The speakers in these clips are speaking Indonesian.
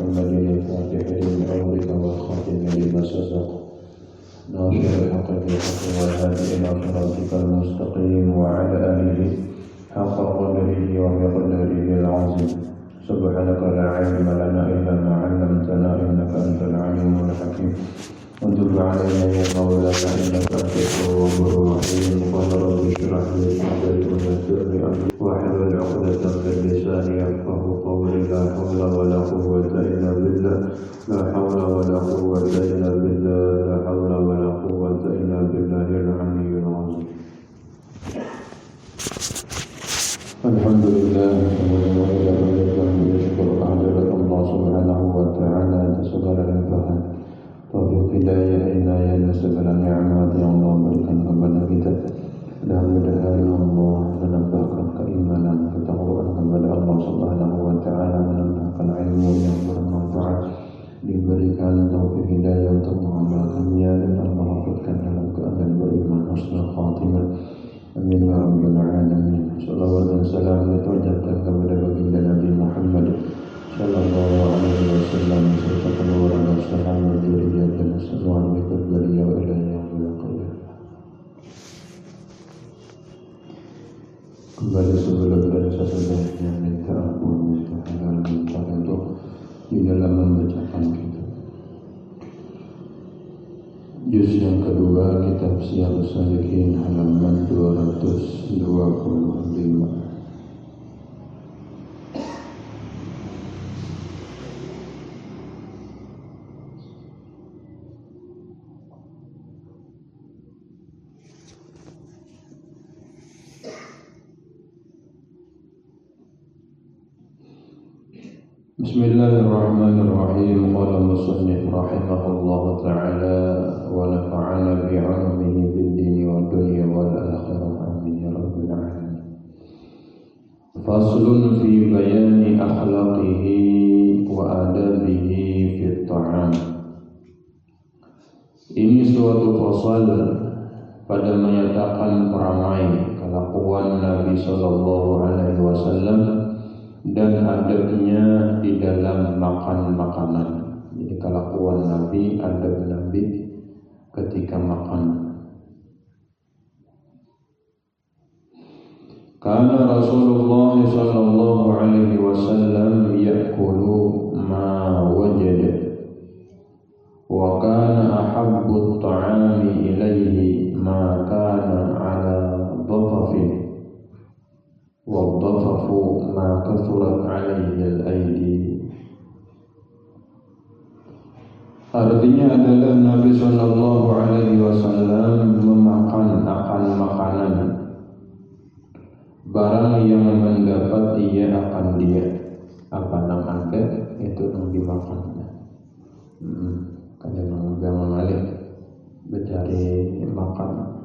محمد الفاتح لما أغلق والخاتم لما سبق ناصر الحق بالحق والهادي إلى صراطك المستقيم وعلى آله حق قدره ومقداره العظيم. سبحانك لا علم لنا إلا ما علمتنا إنك أنت العليم الحكيم. وتب علينا يا مولانا إنك أنت التواب الرحيم. قال رب اشرح لي صدري ويسر لي أمري واحلل عقدة من لساني يفقهوا قولي. لا حول ولا قوة إلا بالله. لا حول ولا قوة إلا بالله. لا حول ولا قوة إلا بالله العلي العظيم. Alhamdulillah, semuanya adalah bersyukur kehadirat Allah Subhanahu wa Ta'ala atas segala limpahan taufik hidayah inayah dan segala nikmat yang Allah berikan kepada kita. Mudah-mudahan Allah menambahkan keimanan, ketakwaan kepada Allah Subhanahu wa Ta'ala, menambahkan ilmu yang bermanfaat, diberikan taufik hidayah untuk mengamalkannya, dan Allah wafaqkan dalam keadaan beriman husnul khatimah. Amin ya rabbal alamin. Salawat dan salam ditujukan kepada baginda Nabi Muhammad sallallahu alaihi wasallam serta keluarga sahabat zuriat dan semua pengikut beliau ila yaumil qiyamah. Kembali sebelum dan sesudahnya minta ampun segala minta untuk di dalam membacakan kitab juz yang kedua kitab Syiarus Shalihin halaman 225. Bismillahirrahmanirrahim. Qala musannif rahimahullah ta'ala wa nafa'ana bi'ulumihi fid dini wad dunya wal akhirah. Amin ya rabbal alamin. Faslun fi bayani akhlaqihi wa adabihi fit ta'am. Ini suatu fasal pada menyatakan peramai kelakuan Nabi sallallahu alaihi wasallam dan adabnya di dalam makan makanan. Jadi kelakuan Nabi, adab Nabi ketika makan. Karena Rasulullah sallallahu alaihi wasallam ya'kulu ma wajada wa kana ahabbu at-ta'ami ilayhi ma kana ala dhafafin وَالضَّفَفُ مَا كَثُرَتْ عَلَيْهِ الْأَيْدِي. Artinya adalah Nabi sallallahu alaihi wasallam memakan akan makanan barang yang mendapat ia akan dia. Apa yang ada itu yang dimakannya. Kadang yang mengalir mencari makan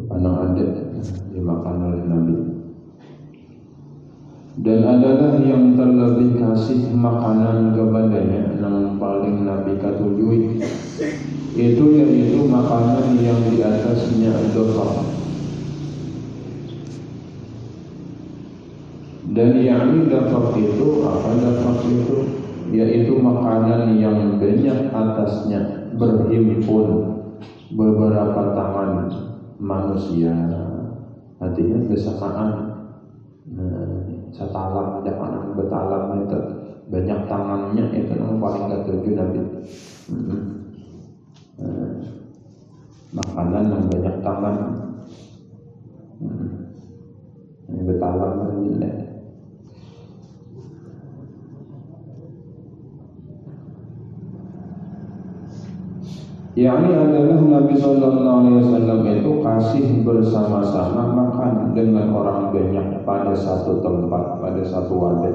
apa yang ada dimakan oleh Nabi. Dan adalah yang terlebih kasih makanan kepadanya yang paling Nabi katujui itu yaitu makanan yang di atasnya dhafaf. Dan yang dhafaf itu apa? Dhafaf itu yaitu makanan yang banyak atasnya berhimpun beberapa tangan manusia, artinya bersamaan. Setalam ada anak betalam itu banyak tangannya, itu yang paling ketujuh Nabi. Makanan yang banyak tangan, betalam ini. Yakni adalah Nabi sallallahu alaihi wasallam itu kasih bersama-sama makan dengan orang banyak pada satu tempat, pada satu wadah,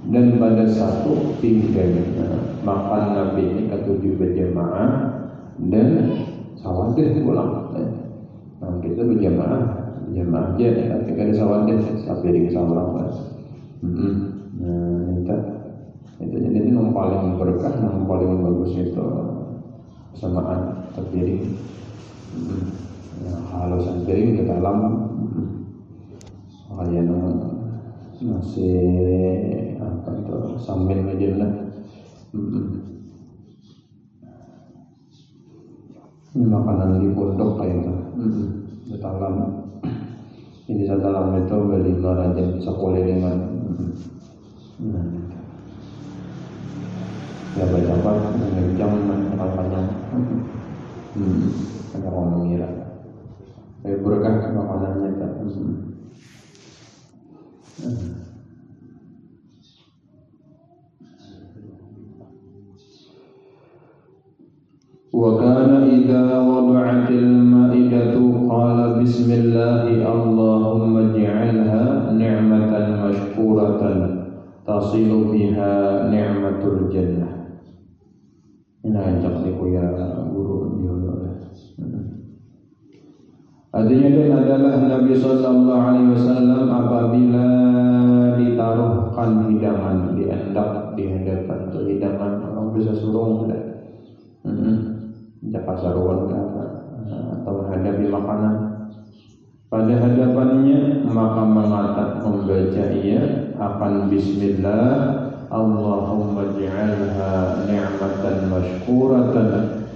dan pada satu pinggan. Makan Nabi ini ketujuh berjamaah dan sawadah pulang. Nah, kita berjamaah aja, ketika ada sawadah sapiring sawadah. Itu jadi yang paling berkah, yang paling bagus itu samaan terpiring. Halusan piring ke dalam kayak nasi samin aja lah. Ini makanan di pondok kayak itu. Dalam ini dalam itu beli raja sekolah dengan ya berjabat mengencang makanya ada orang mengira berkah makanannya tak. وكان إذا وضعت المائدة قال بسم الله اللهم اجعلها نعمة مشكورة تصل بها نعمة الجنة. Ini ajak ya guru dia. Artinya dan adalah Nabi Sallallahu Alaihi Wasallam apabila ditaruhkan hidangan di hadapan atau hidangan orang bisa suruh tidak. Jaka saruan atau menghadapi makanan pada hadapannya maka membaca ia akan bismillah Allahumma ij'alha ni'matan mashkuratan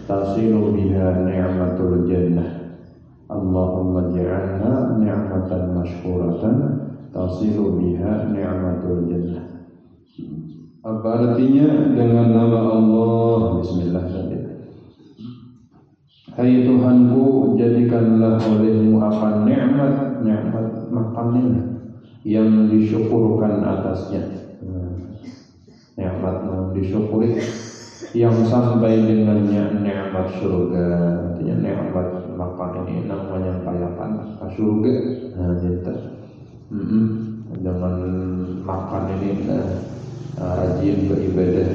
tasilu biha ni'matul jannah. Allahumma ij'alha ni'matan mashkuratan tasilu biha ni'matul jannah. Apa artinya dengan nama Allah bismillah tadi. Hai Tuhanku, jadikanlah olehmu akan nikmat makan ini yang disyukurkan atasnya. Nikmat yang disyukuri yang sampai dengannya nikmat surga. Artinya nikmat makan ini namanya kayakan surga. Nah, gitu. Dengan makan ini rajin beribadah,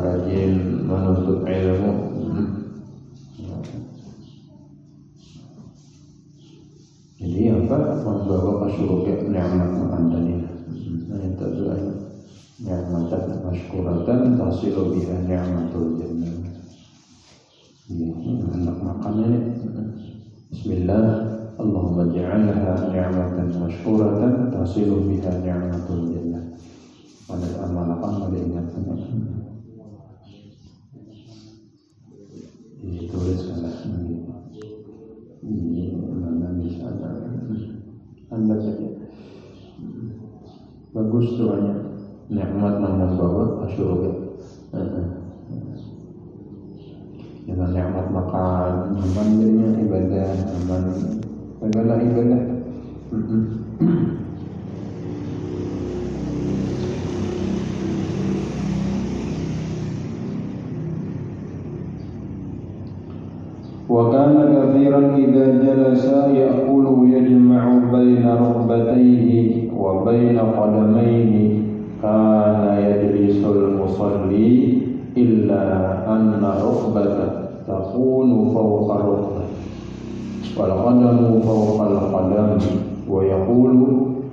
rajin menuntut ilmu. Jadi apa membawa ke surga nikmat makan tadi. Nah itu adalah nikmatan mashkuratan tasilu biha ni'matul jannah. Ini hendak makan ini. Bismillah Allahumma ij'alha ni'matan mashkuratan tasilu biha ni'matul jannah. Pada amal apa ada ingatkan. Dituliskanlah begitu. Ini mana misalnya Anda saja bagus doanya nikmat namun bawa ke surga dengan nikmat makan aman jadinya ibadah aman segala ibadah. وكان كثيرا إذا جلس يأكل يجمع بين ركبتيه وبين قدميه كان يجلس المصلي إلا أن ركبته تكون فوق ركبته والقدم فوق القدم ويقول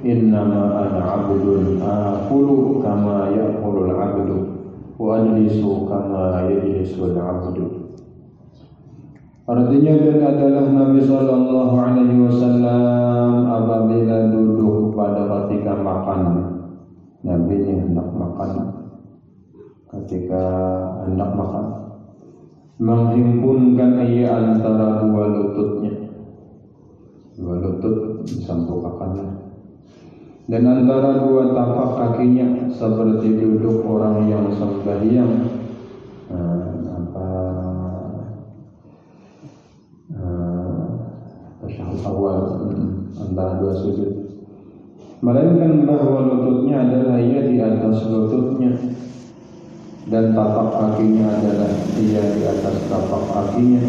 إنما أنا عبد آكل كما يأكل العبد وأجلس كما يجلس العبد. Artinya dan adalah Nabi Sallallahu Alaihi Wasallam apabila duduk pada ketika makan, Nabi ini hendak makan, ketika hendak makan, menghimpunkan ia antara dua lututnya, dua lutut disampaikannya, dan antara dua tapak kakinya seperti duduk orang yang sembahyang. Awal antara dua sujud, melainkan bahwa lututnya adalah ia di atas lututnya dan tapak kakinya adalah ia di atas tapak kakinya,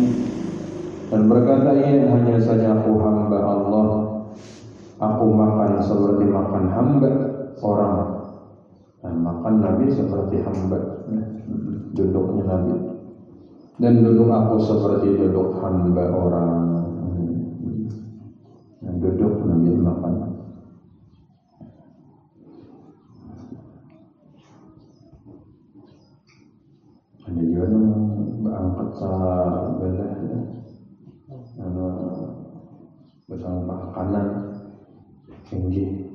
dan berkata ia hanya saja aku hamba Allah, aku makan seperti makan hamba orang, dan makan Nabi seperti hamba, duduknya Nabi, dan duduk aku seperti duduk hamba orang. Duduk Nabi makan. Ada juga yang berangkat sebelah, bersama kanan tinggi.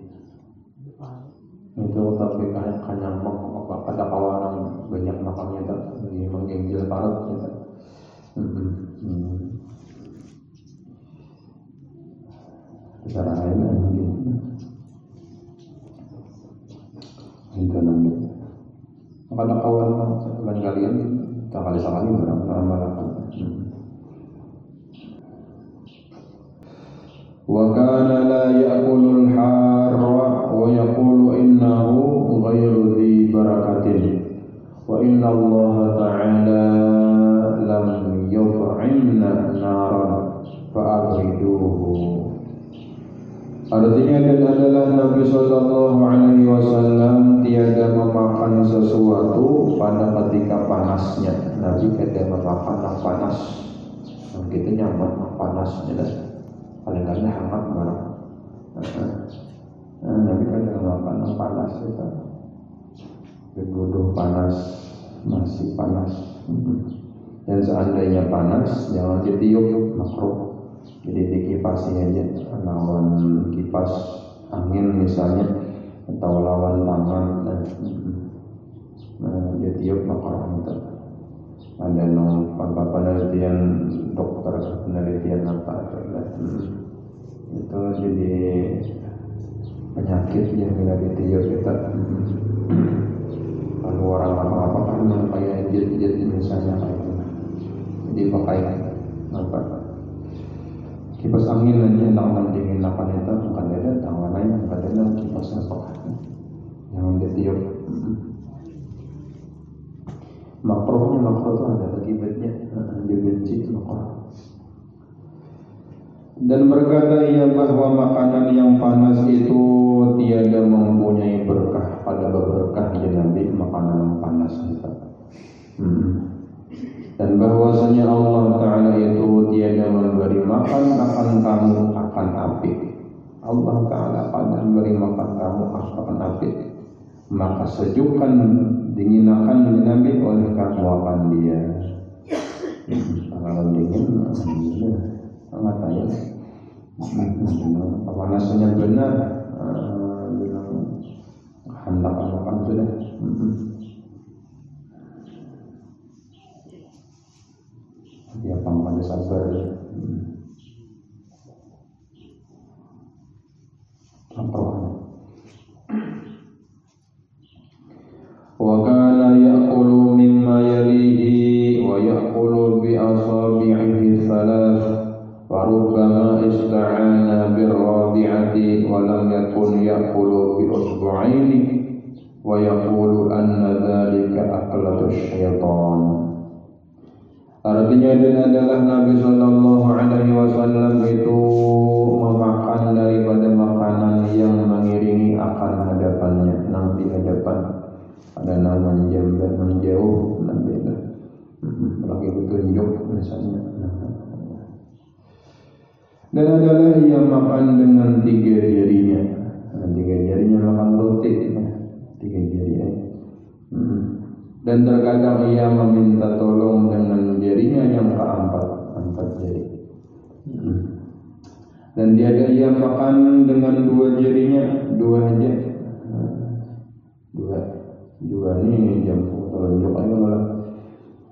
Itu tapi kayak kanyang apa ada kawan banyak makannya tak lagi menggigil parut kita. Cara lain mungkin itu namanya. Ada kawan lain kalian tak kali-kali beramal-amalkan. Wa kana la ya'kulul harra wa yaqulu innahu ghairu dhi barakatin wa inna Allah ta'ala lam yut'imna naran fa'abriduhu. Artinya adalah Nabi sallallahu alaihi wasallam tiada memakan sesuatu pada ketika panasnya. Nabi tiada memakan yang panas. Kita nyaman panasnya dah. Paling-paling hangat barang. Nabi kadang makan yang panas kita. Begodoh panas, masih panas. Dan seandainya panas, jangan ditiup, makruh. Jadi dikipasi aja, lawan kipas angin misalnya, atau lawan tangan. Ditiup makruh itu. Ada penelitian dokter, penelitian apa itu jadi penyakit yang bila ditiup kita. Kalau orang apa-apa kan kayak jet-jet misalnya kayak itu, jadi pakai apa kipas angin aja nak mendingin apa itu bukan ada tangan lain bukan ada kipasnya pakai yang ditiup. Makruhnya makruh itu ada akibatnya, dibenci itu makruh. Dan berkata ia bahwa makanan yang panas itu tiada mempunyai berkah, pada berkah ya Nabi makanan yang panas itu. Dan bahwasanya Allah Ta'ala itu tiada memberi makan akan kamu akan api. Allah Ta'ala pada memberi makan kamu akan api, maka sejukkan dinginakan Nabi oleh kamu akan dia. Kalau dingin sangat aja. Panasnya benar, bilang hendak makan sudah. Dia pangkat sabar. Wa kana ya'kulu mimma yalihi wa ya'kulu bi asabi'ihi thalath wa rubbama ista'ana bir-rabi'ati wa lam yakun ya'kulu bi usbu'aini wa yaqulu anna dhalika aklatu syaitan. Artinya adalah Nabi sallallahu alaihi wasallam itu memakan daripada makanan yang mengiringi akan hadapannya, nanti hadapan. Ada nama menjauh Nabi lah, lagi petunjuk misalnya. Dan adalah ia makan dengan 3 jarinya. 3 jarinya makan roti, 3 jarinya. Dan terkadang ia meminta tolong dengan jarinya yang keempat, 4 jari. Dan tiada ia makan dengan 2 jarinya, 2 aja. Dua ini jam telunjuk aja malah.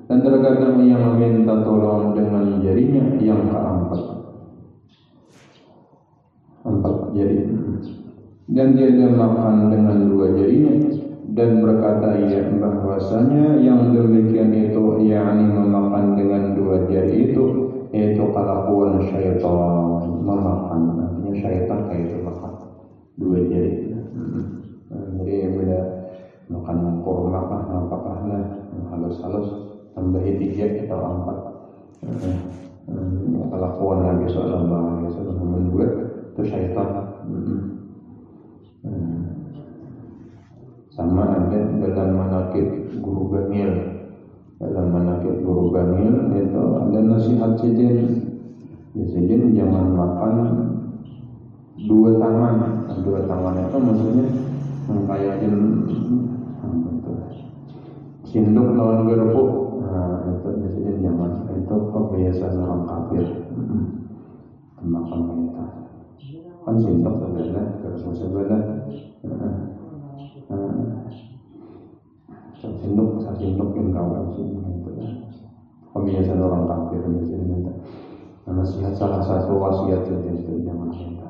Dan terkadang ia meminta tolong dengan jarinya yang keempat, 4 jari. Dan dia makan dengan 2 jarinya. Dan berkata ia bahwasanya yang demikian itu yakni memakan dengan 2 jari itu kelakuan syaitan, memakan. Artinya syaitan kayak itu makan 2 jari. Jadi beda makan kurma kah, apakah lah halus-halus tambahi 3 atau 4. Kelakuan Nabi sallallahu alaihi wasallam membuat itu syaitan. Sama ada dalam manaqib Guru Bamil. Dalam manaqib Guru Bamil itu ada nasihat sidin. Sidin jangan makan 2 tangan. 2 tangan itu maksudnya kayak sinduk lawan gerpuk. Itu biasanya jangan. Itu kebiasaan orang kafir. Makan kita. Kan sinduk sebelah, gerpuk sebelah. cintokin kawan sih gitu ya. Kebiasaan orang kafir biasanya. Nasihat salah satu wasiat itu jangan minta.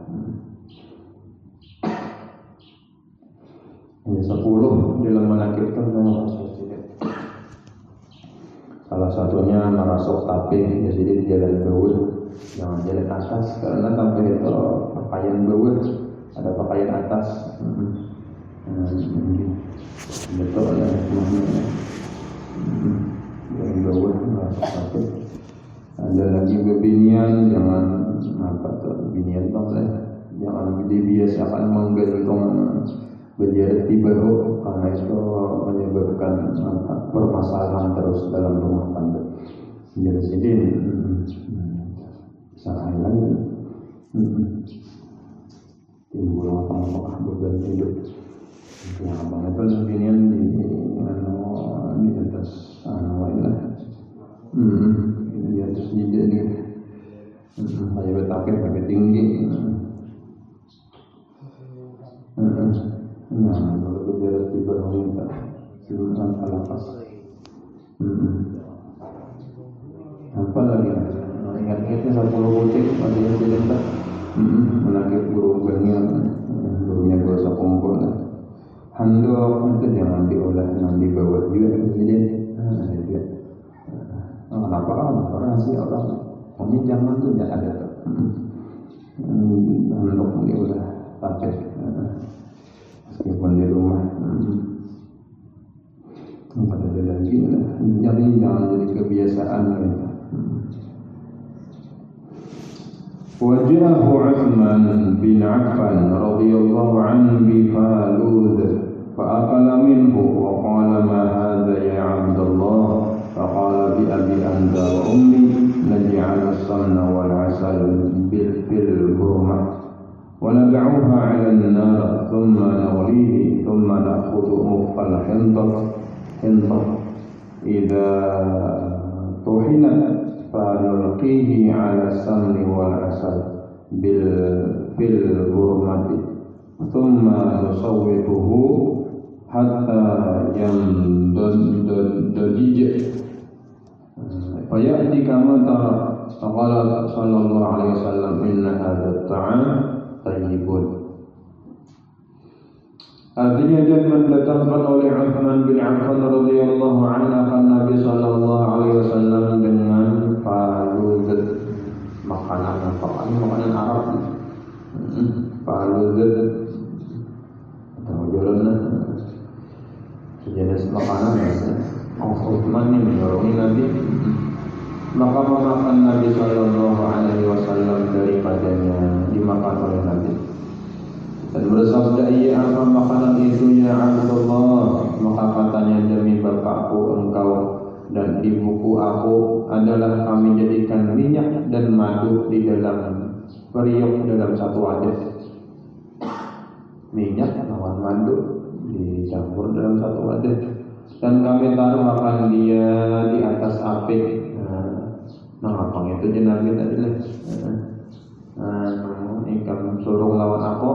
Hanya 10 dalam menakibkan wasiat. Salah satunya merasuk tapih, jadi jalan bawah, jangan jalan atas karena tapih itu pakaian bawah, ada pakaian atas. Betul ya, jalan bawah merasuk tapih. Ada lagi bebinian, jangan apa tuh bebinian boleh, jangan dibiasakan menggantung berjarak di bahu karena itu menyebabkan permasalahan terus dalam rumah tangga. Jadi sini salah lagi timbul apa beban hidup. Yang abang itu bebinian di atas lah. Di atas jidat dia, saya bertakir pakai tinggi. Kalau berjarak di bawah minta silakan alapas. Apa lagi? Ingat kita 10 butik ada yang tidak menakib burung banyak, burungnya berasa kumpul. Handuk itu jangan diolah, jangan dibawa juga presiden. Dia kenapa orang sih orang kami zaman tuh tidak ada handuk dia udah pakai. Meskipun di rumah tempat ada lagi jadi jangan jadi kebiasaan gitu. Wajahu Utsman bin Affan radhiyallahu anhu bi falud fa'akala minhu wa qala ma hadha ya Abdullah faqala bi abi anta wa ummi naj'al as-samna wal 'asal bil hurmah ونبعوها على النار ثم نغليه ثم نأخذ مخ الحنطة إذا طحنت فنلقيه على السمن والعسل بالبرمة ثم نصوبه حتى ينضج فيأتي كما ترى فقال صلى الله عليه وسلم إن هذا الطعام tayyibun. Artinya dia mendatangkan oleh Utsman bin Affan radhiyallahu anhu akan Nabi sallallahu alaihi wasallam dengan falud, makanan Arab. Falud atau jalan sejenis makanan Utsman ini menyorongin Nabi. Maka memakan Nabi sallallahu alaihi wasallam daripadanya, dimakan oleh Nabi. Dan bersabda, "Iya, apa makanan itu ya Abdullah?" Maka katanya, "Demi bapakku engkau dan ibuku aku adalah kami jadikan minyak dan madu di dalam periuk dalam satu wadah." Minyak lawan madu dicampur dalam satu wadah dan kami taruh makan dia di atas api. Apa itu je Nabi tadi lah. Ikan suruh lawan aku,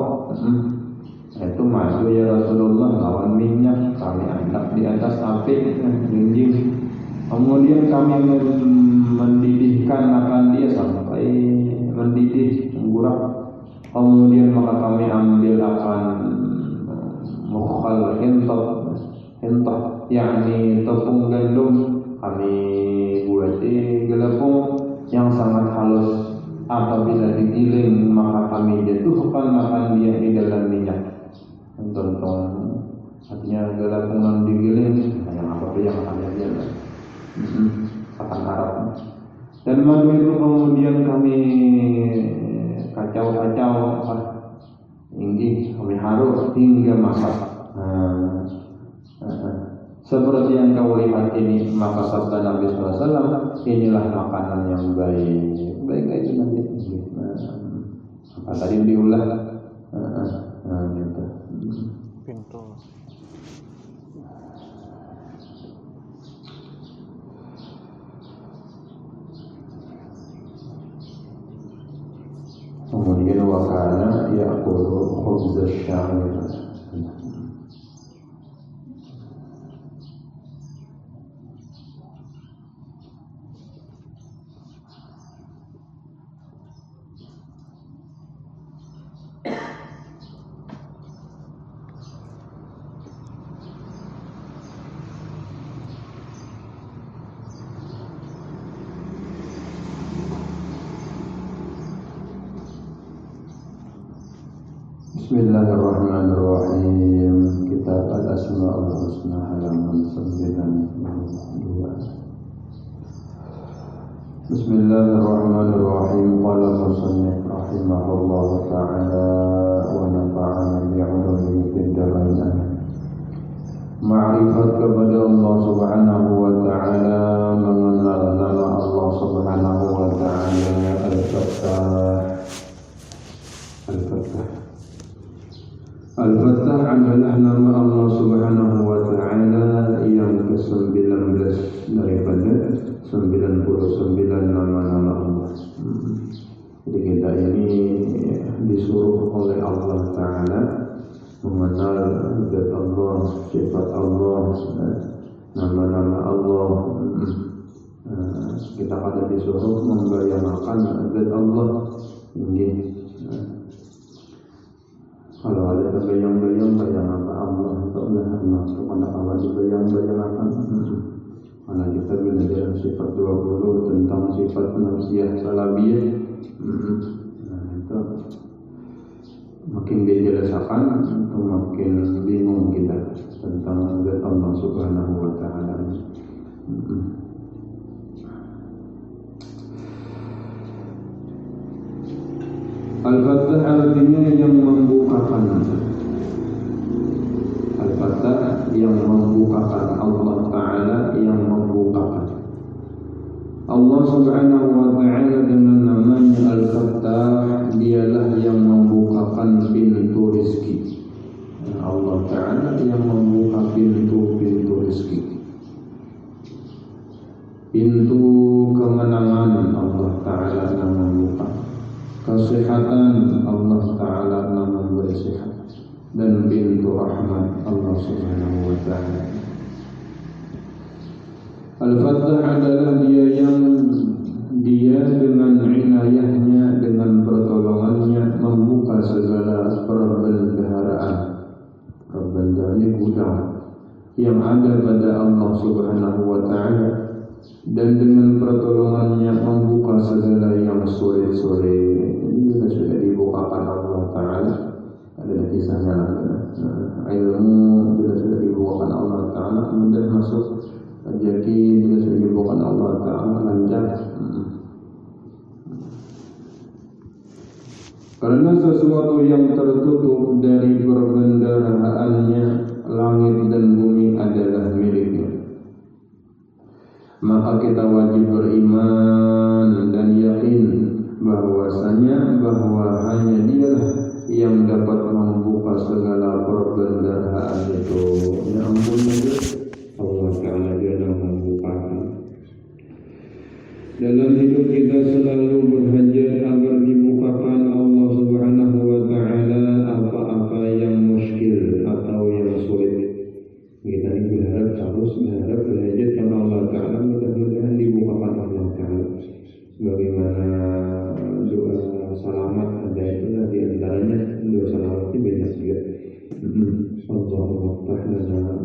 itu maju ya Rasulullah lawan minyak kami angkat di atas api dinding. Kemudian kami mendidihkan makan dia sampai mendidih menggurak. Kemudian maka kami ambil akan mukhal hintah, yakni tepung gandum. Kami buati gelepung yang sangat halus. Apabila digiling maka kami jatuhkan makan dia di dalam minyak. Tonton, artinya gelepung yang digiling yang apa tuh yang ada dia akan Arab. Dan madu itu kemudian kami kacau tinggi, kami harus hingga masak. Seperti yang kau lihat ini, maka sabda Nabi SAW, inilah makanan yang baik itu nanti. Apa tadi diulah? Gitu. Pintu. Kemudian wakana ya'kulu khubz asy-sya'ir. Bismillahirrahmanirrahim. Kitab Al-Asma'ul Husna halaman 92. Bismillahirrahmanirrahim. Qala musannif rahimahullahu ta'ala wa nafa'ana bi'ulumihi fid dharain. Ma'rifat kepada Allah Subhanahu wa ta'ala, mengenal nama Allah Subhanahu wa ta'ala. Al-Fattah adalah nama Allah Subhanahu wa ta'ala yang ke-19 daripada 99 nama-nama Allah. Jadi kita ini disuruh oleh Allah Ta'ala mengenal zat Allah, sifat Allah, nama-nama Allah. Kita pada disuruh membayangkan zat Allah ini. Kalau ada terbayang-bayang apa Allah atau Allah kepada Allah dibayang-bayangkan. Karena kita belajar sifat 20 tentang sifat nafsiyah salabiyah. Itu makin dijelaskan atau makin bingung kita tentang zat Allah Subhanahu wa ta'ala. Al-Fattah artinya yang membukakan. Al-Fattah yang membukakan, Allah Ta'ala yang membukakan. Allah Subhanahu wa ta'ala dengan namanya Al-Fattah, dialah yang membukakan pintu rezeki. Allah Ta'ala yang membuka pintu-pintu rezeki, pintu kemenangan. Allah Ta'ala yang membuka kesehatan. Allah Ta'ala yang memberi sehat, dan pintu rahmat Allah Subhanahu wa ta'ala. Al-Fattah adalah dia dengan inayahnya, dengan pertolongannya membuka segala perbendaharaan. Perbendaharaan ini gudang yang ada pada Allah Subhanahu wa ta'ala, dan dengan pertolongannya membuka segala yang sulit-sulit. Ini sudah dibukakan Allah Ta'ala. Ada kisahnya ilmu bila sudah dibukakan Allah Ta'ala mudah masuk, rezeki bila sudah dibukakan Allah Ta'ala lancar. Karena sesuatu yang tertutup dari perbendaharaannya, langit dan bumi adalah miliknya, maka kita wajib beriman dan yakin bahwasanya hanya Dialah yang dapat membuka segala perbendaharaan itu. Ya ampun, Allah Ta'ala Dia yang membukakan. Dalam hidup kita selalu berhajat agar dibukakan Allah Subhanahu wa ta'ala apa-apa yang muskil atau yang sulit. Kita ini harus berhajat kepada Allah Ta'ala, mudah-mudahan dibukakan Allah Ta'ala. Bagaimana doa selamat ada itulah di antaranya. Doa selamat itu banyak juga. Allahumma ftah lana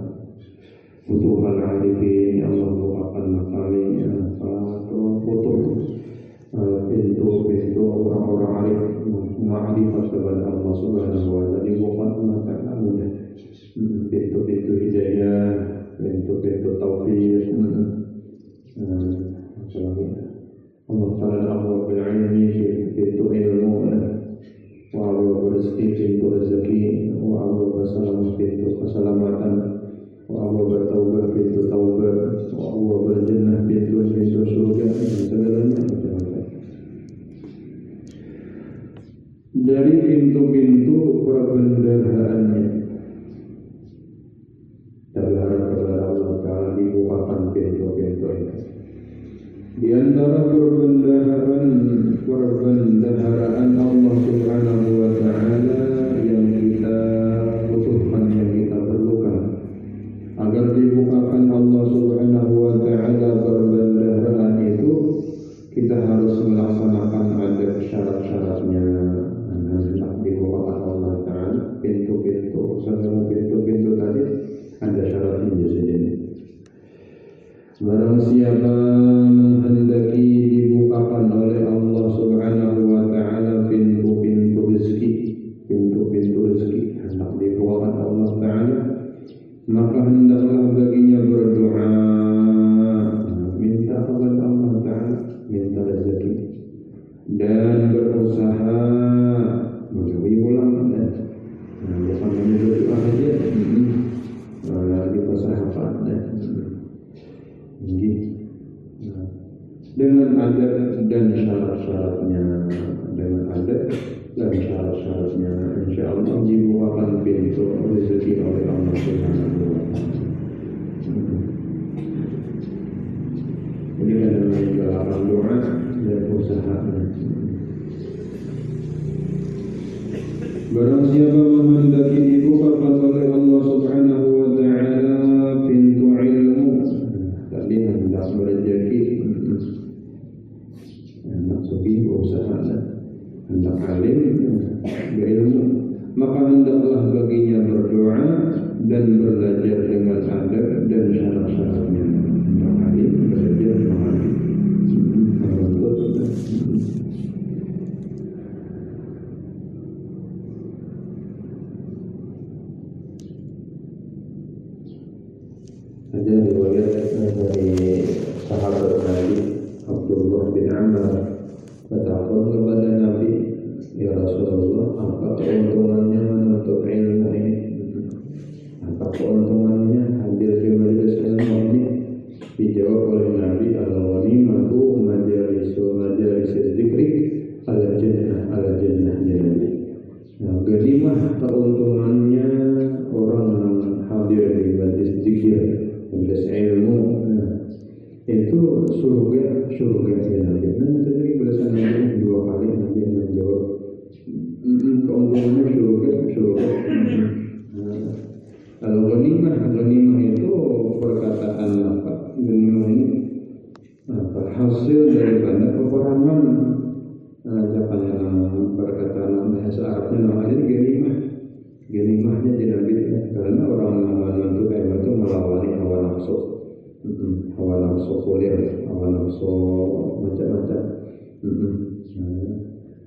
futuhal arifin, Allah bukakan kami pintu-pintu orang-orang arif, ma'rifat kepada Allah Subhanahu wa ta'ala, dibukakan Allah Ta'ala mudah. Pintu-pintu hidayah, pintu-pintu taufik. Allah Ta'ala Allah bil'ilmi, pintu ilmu, wa Allah rezeki, pintu rezeki, wa Allah bersalam, pintu keselamatan, wa Allah bertaubat, pintu taubat, wa Allah berjannah, pintu surga, dan segalanya macam-macam. Dari pintu-pintu perbendaharaannya, kita berharap kepada Allah Ta'ala dibukakan pintu-pintu itu. Di antara perbendaharaan Allah Subhanahu wa ta'ala yang kita butuhkan, yang kita perlukan agar dibukakan Allah Subhanahu wa ta'ala maka hendaklah baginya berdoa, minta kepada Allah Ta'ala, minta rezeki dan berusaha mencari pulang. Biasa menyebut doa saja di bahasa hafal dengan adat dan syarat-syaratnya, insya Allah dibukakan pintu rezeki oleh Allah Subhanahu wa Ta'ala. Jadi ada menjalankan doa dan usaha. Barang siapa menghendaki dibukakan oleh Allah Subhanahu wa Ta'ala pintu ilmu, tadi hendak berrezeki, hendak suki berusaha, hendak alim berilmu, maka hendaklah baginya berdoa dan belajar dengan adab dan syarat-syaratnya. Hendak alim belajar memahami. Ada riwayat dari sahabat Nabi Abdullah bin Amr bertakwa kepada Nabi, ya Rasulullah, apa keuntungannya menuntut ilmu ini? Apa keuntungannya hadir di majelis ilmu ini? Dijawab oleh Nabi, al-ghanimatu majalis dzikri al-jannah Nabi. Nah, ghanimah keuntungannya orang yang hadir di majelis zikir, majelis ilmu, itu surga Nabi. Nah, tadi balasan Nabi dua kali Nabi menjawab keuntungannya surga. Kalau ghanimah itu perkataan apa? Ghanimah ini apa? Hasil daripada peperangan. Perkataan bahasa Arabnya namanya ghanimah. Ghanimahnya tidak bisa, karena orang menuntut ilmu itu melawan hawa nafsu kulir, hawa nafsu macam-macam.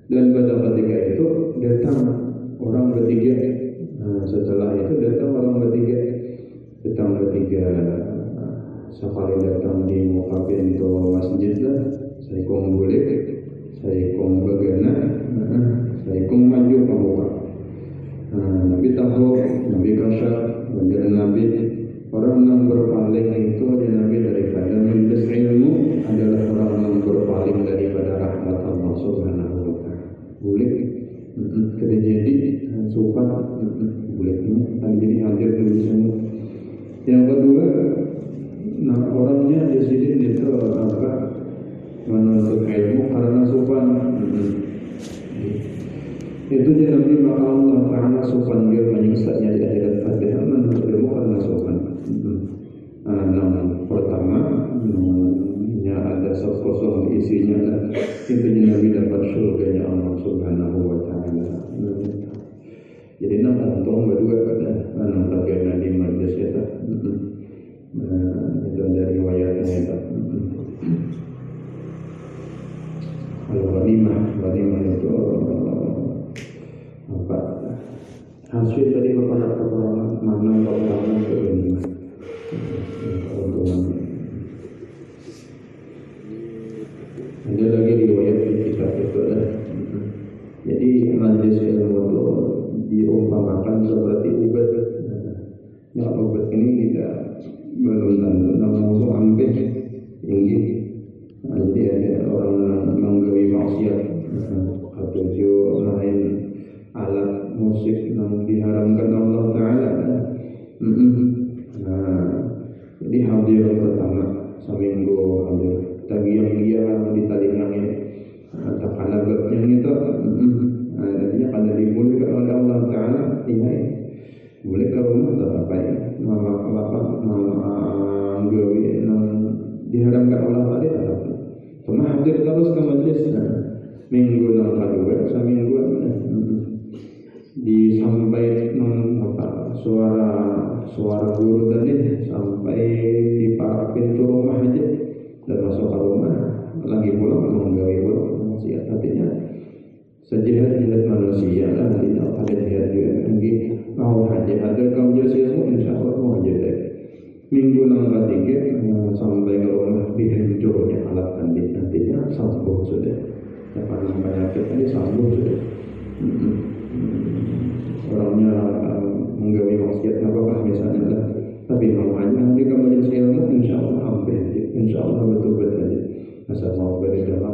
Dan pada ketika itu datang orang bertiga. Setelah itu datang orang bertiga. Sekali datang di muka pintu masjid lah, saya kong boleh, saya kong bagana, saya kong maju ke muka. Nabi tahu, Nabi kasyaf, menjadi Nabi. Orang yang berpaling itu ya Nabi daripada majelis ilmu adalah orang yang berpaling daripada rahmat Allah Subhanahu wa Ta'ala. Boleh kita jadi sopan, boleh kan jadi hadir di semua. Yang kedua, nah orangnya di sini itu apa? Menuntut ilmu karena sopan. Itu dia Nabi maka Allah Ta'ala sopan dia menyiksanya di akhirat Fatihah menuntut ilmu karena sopan. Pertama, ada kosong isinya lah. Itu Nabi dapat surganya Allah Subhanahu wa Ta'ala. Jadi untung berdua pada bagian di majlis itu. Itu dari riwayatnya itu. Kalau ghanimah itu apa? Hasil dari peperangan mana peperangan itu ghanimah. Ada lagi riwayat di kitab itu lah. Jadi majlis ilmu itu diumpamakan seperti obat. Ya obat ini tidak belum tentu langsung ambil tinggi. Jadi ada orang menggawi maksiat atau main alat musik yang diharamkan Allah Ta'ala. Jadi hadir pertama seminggu hadir tagihan dia di talingnya tekanan beratnya itu nantinya kada dimulihkan oleh Allah Ta'ala. Boleh ke rumah tak apa ya mama gawe yang diharamkan Allah Ta'ala tak apa cuma hadir terus ke majlis minggu yang kedua seminggu disampai suara guru tadi sampai di parak pintu rumah aja dan masuk ke rumah lagi pulang menggawe pulang maksiat. Artinya sejahat-jahat manusia lah tidak ada jihad juga tinggi mau hajat ada kaum jasa ilmu sembuh sudah. Karena penyakit ini sembuh sudah. Orangnya menggawe maksiat apakah misalnya lah, tapi namanya di majelis ilmu insya Allah hampir, insya Allah betul-betul aja. Asal mau berdoa,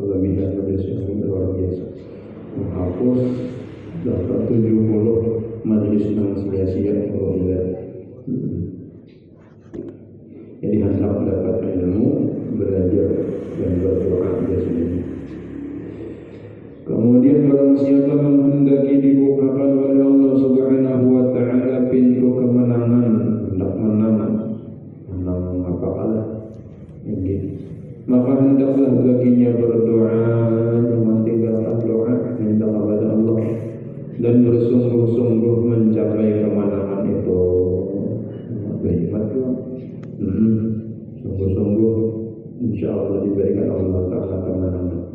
Allah minta majelis ilmu luar biasa. Menghapus dapat 70 majelis yang sia-sia kalau tidak. Jadi hendak mendapat ilmu, belajar dan berdoa biasanya. Kemudian barang siapa menghendaki dibukakan oleh Allah Subhanahu wa taala pintu kemenangan, hendak menang apakah ini, maka hendaklah baginya berdoa, memantingkan doa, minta kepada Allah dan bersungguh-sungguh mencapai kemenangan itu. Baik, sungguh-sungguh insya Allah diberikan Allah Ta'ala kemenangan.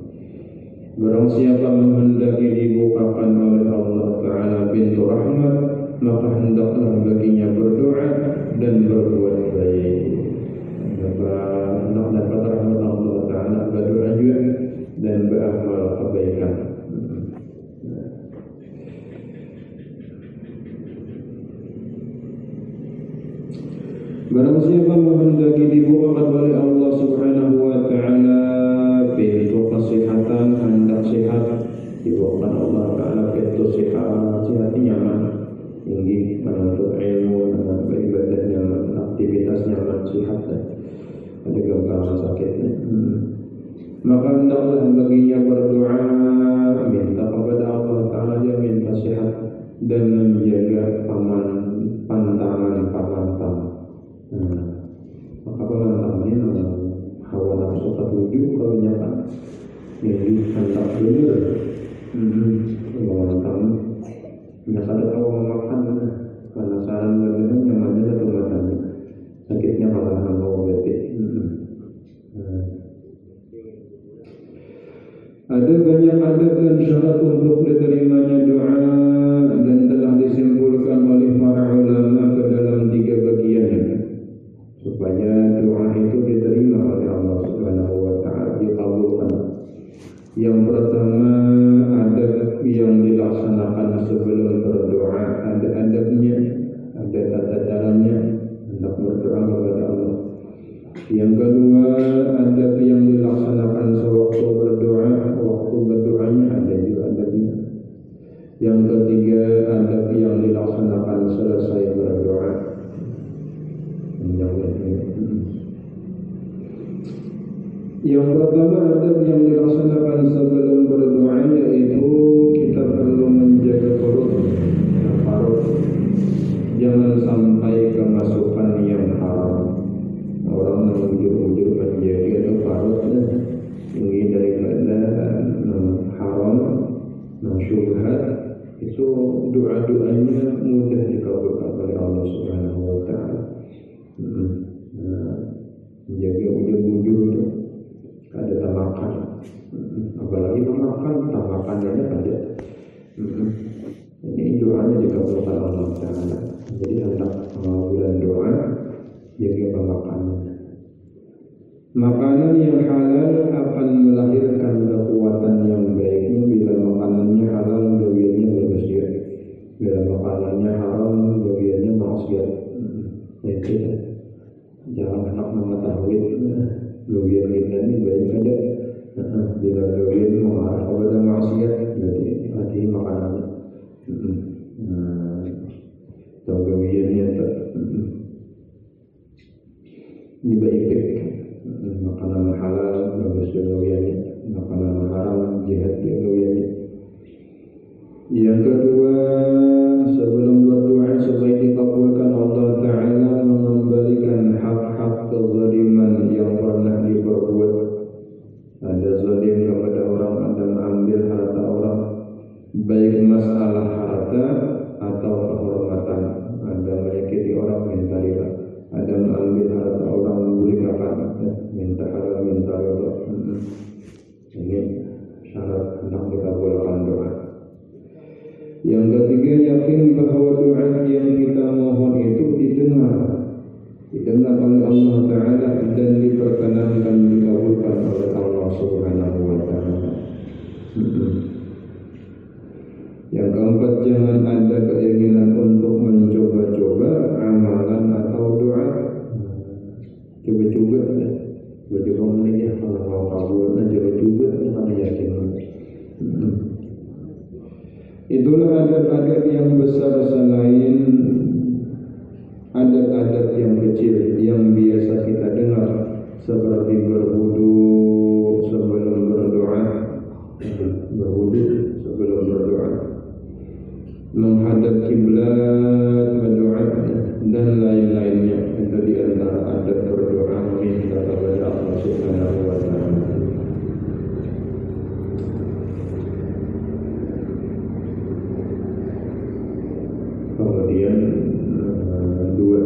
Barang siapa menghendaki dibukakan oleh Allah Ta'ala pintu rahmat, maka hendaklah baginya berdoa dan berbuat baik. Hendak dapat rahmat Allah Ta'ala, berdoa juga dan beramal kebaikan. Barang siapa menghendaki dibukakan oleh Allah Subhanahu wa taala pintu kesehatan, hendak sehat, dibukakan Allah Taala pintu sehat, nyaman, tinggi, menuntut ilmu, beribadah nyaman, aktivitas nyaman, sehat, ada gangguan sakitnya. Maka hendaklah baginya berdoa, minta kepada Allah Taala dia minta sehat dan menjaga pantangan. Maka penantang ini hawa nafsu tertuju kebanyakan, jadi hendak benar. Penantang nggak ada tahu memakan, penasaran benar nyamannya satu matanya, sakitnya malah mau betik. Ada banyak adab dan syarat untuk diterimanya doa dan telah disimpulkan oleh para ulama ke dalam 3 bagian supaya doa itu diterima oleh Allah Subhanahu wa taala, dikabulkan. Yang pertama, adab yang dilaksanakan sebelum berdoa, ada adabnya, ada tata caranya hendak berdoa kepada Allah. Yang kedua, adab yang dilaksanakan sewaktu berdoa, waktu berdoanya ada juga adabnya. Yang ketiga, adab yang dilaksanakan selesai berdoa. Yang pertama, adab yang dilaksanakan sebelum berdoa yaitu kita perlu menjaga perut. Jangan sampai kemasukan yang haram. Orang mengujur-ujur menjaga perutnya, tinggi daripada haram, syubhat, itu doa-doanya mudah dikabulkan oleh Allah Subhanahu wa taala. Menjaga ujur-ujur itu ada tamakan, apalagi memakan tamakannya ada. Ini doanya dikabulkan Allah Taala. Jadi hendak bulan doa jaga pemakannya. Makanan yang halal akan melahirkan kekuatan yang baik. Bila makanannya halal, gawiannya bermaksiat. Bila makanannya haram, gawiannya maksiat. Itu jangan hendak mengetahui gawian kita ini baik ada. Bila gawian mengarah kepada maksiat, berarti hati makanannya. Atau gawiannya tak dibaik-baik. Makanan halal bagus gawiannya, makanan haram jahat gawiannya. Yang kedua, sebelum berdoa supaya dikabulkan Allah Ta'ala mengembalikan hak-hak kezaliman yang pernah diperbuat. Ada zalim kepada orang, ada mengambil harta orang, baik masalah harta atau kehormatan. Ada menyakiti orang, minta rela. Ada mengambil harta orang, memberikan, minta halal, minta rela. Ini syarat hendak dikabulkan doa. Yang ketiga, yakin bahwa doa yang kita mohon itu didengar oleh Allah Ta'ala dan diperkenankan menghadap kiblat, berdoa dan lain-lainnya. Itu di antara adab berdoa meminta kepada Allah Subhanahu wa taala. Kemudian dua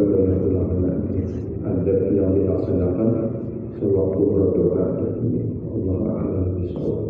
ulama adab yang dilaksanakan sewaktu berdoa. Allah a'lam bishawab.